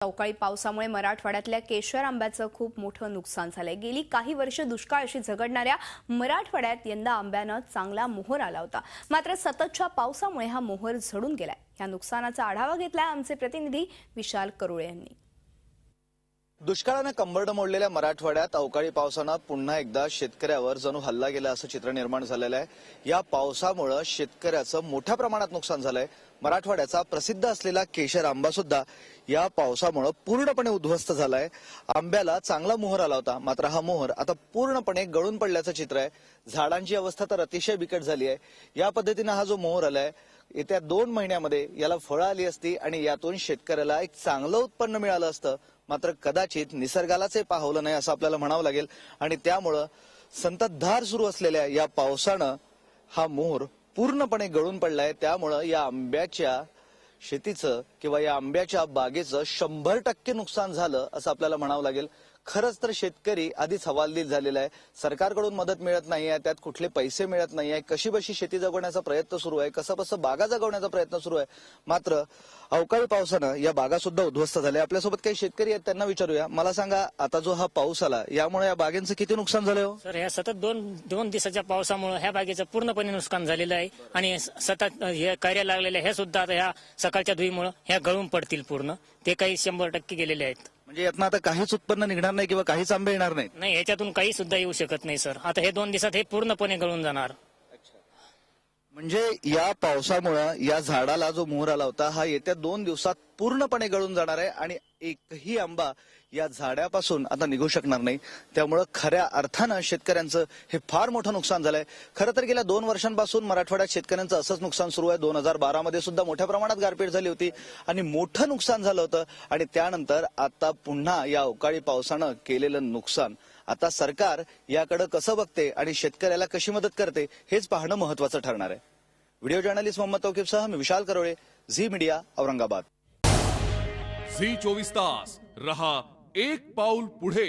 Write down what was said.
अवकाळी पावसामुळे मराठवाड्यातल्या केशर आंब्याचं खूप मोठं नुकसान झालंय। गेली काही वर्ष दुष्काळाशी झगडणाऱ्या मराठवाड्यात यंदा आंब्यानं चांगला मोहर आला होता, मात्र सततच्या पावसामुळे हा मोहर झडून गेलाय। या नुकसानाचा आढावा घेतलाय आमचे प्रतिनिधी विशाल करुळे यांनी। दुष्काळाने कंबरडं मोडलेल्या मराठवाड्यात अवकाळी पावसानं पुन्हा एकदा शेतकऱ्यावर जणू हल्ला गेला असं चित्र निर्माण झालेलं आहे। या पावसामुळे शेतकऱ्याचं मोठ्या प्रमाणात नुकसान झालंय। मराठवाड्याचा प्रसिद्ध असलेला केशर आंबा सुद्धा या पावसामुळे पूर्णपणे उद्ध्वस्त झालाय। आंब्याला चांगला मोहर आला होता, मात्र हा मोहर आता पूर्णपणे गळून पडल्याचं चित्र आहे। झाडांची अवस्था तर अतिशय बिकट झाली आहे। या पद्धतीने हा जो मोहर आलाय, येत्या 2 महिन्यामध्ये याला फळं आली असती आणि यातून शेतकऱ्याला एक चांगलं उत्पन्न मिळालं असतं, मात्र कदाचित निसर्गालाच हे पाहवलं नाही असं आपल्याला म्हणावं लागेल। आणि त्यामुळं संततधार सुरू असलेल्या या पावसानं हा मोहर पूर्णपणे गळून पडलाय। त्यामुळं या आंब्याच्या शेतीचं किंवा या आंब्याच्या बागेचं 100% नुकसान झालं असं आपल्याला म्हणावं लागेल। खरंच तर शेतकरी आधीच हवालदिल झालेला आहे। सरकारकडून मदत मिळत नाहीये, त्यात कुठले पैसे मिळत नाहीये, कशीबशी शेती जगवण्याचा प्रयत्न सुरू आहे, कसंबसं बागा जगवण्याचा प्रयत्न सुरू आहे, मात्र अवकाळी पावसानं या बागा सुद्धा उद्ध्वस्त झाल्या। आपल्यासोबत काही शेतकरी आहेत, त्यांना विचारूया। मला सांगा, आता जो हा पाऊस आला यामुळे या बागेंचं किती नुकसान झालं हो? सर, ह्या सतत दोन दिवसाच्या पावसामुळे ह्या बागेचं पूर्णपणे नुकसान झालेलं आहे आणि सतत हे कार्य लागलेले हे सुद्धा आता ह्या सकाळच्या धुईमुळे ह्या गळून पडतील पूर्ण। ते काही 100% गेलेले आहेत। म्हणजे यातनं आता काहीच उत्पन्न निघणार नाही किंवा काहीच आंबे येणार नाहीत? नाही, ह्याच्यातून काही सुद्धा येऊ शकत नाही सर। आता हे 2 दिवसात हे पूर्णपणे गळून जाणार। म्हणजे या पावसामुळे या झाडाला जो मोहर आला होता हा येत्या 2 दिवसात पूर्णपणे गळून जाणार आहे आणि एकही आंबा या झाडापासून आता निघू शकणार नाही। त्यामुळे खऱ्या अर्थानं शेतकऱ्यांचं हे फार मोठं नुकसान झालंय। खरं तर गेल्या 2 वर्षांपासून मराठवाड्यात शेतकऱ्यांचं असंच नुकसान सुरू आहे। 2012 मध्ये सुद्धा मोठ्या प्रमाणात गारपीट झाली होती आणि मोठं नुकसान झालं होतं आणि त्यानंतर आता पुन्हा या अवकाळी पावसानं केलेलं नुकसान। आता सरकार याकडे कसं बघते आणि शेतकऱ्याला कशी मदत करते हेच पाहणं महत्वाचं ठरणार आहे। व्हिडिओ जर्नलिस्ट मोहम्मद तौकीफसह मी विशाल करोळे, झी मीडिया, औरंगाबाद। झी 24 तास रहा एक पाऊल पुढे।